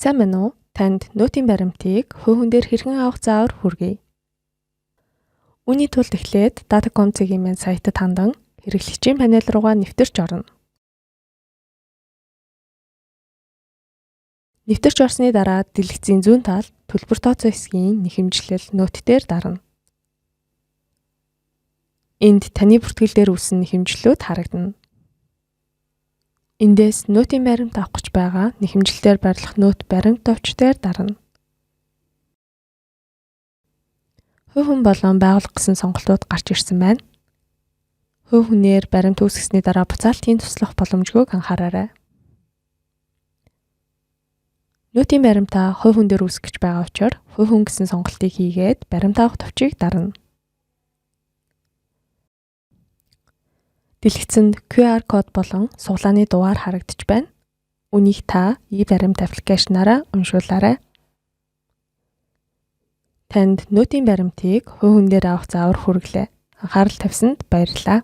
Сайн байна уу? Танд нотийн баримтыг хувь хүн дээр хэрхэн авах заавар хүргэе. Үүний тулд эхлээд Data.com.cg-ийн маань сайтад хандан хэрэглэгчийн панел руугаа нэвтэрч орно. Нэвтэрч орсны дараа дэлгэцийн зүүн талд төлбөр тооцоо хэсгийн нэхэмжлэл нот дээр дарна. Энд таны бүртгэл дээр үүссэн нэхэмжлэлүүд харагдана. Эндээс нотийн баримт авах гэж байгаа нэхэмжлэлээр барилах нот баримт товч дээр дарна. Хувь хүн болон байгууллага гэсэн сонголтууд гарч ирсэн байна. Хувь хүнээр баримт үүсгэсний дараа буцаалтын туслах боломжгүйг анхаараарай. Нотийн баримтаа хувь хүн дээр үүсгэж байгаа учраас хувь хүн гэсэн сонголтыг хийгээд баримт авах товчийг дарна. Дэлгэцэнд QR код болон суглааны дугаар харагдаж байна. Үнийг та e-баримт аппликейшнаараа уншуулаарай. Танд нотийн баримтыг хувь хүн дээр авах заавар хүргэлээ. Анхаарал тавьсанд баярлалаа.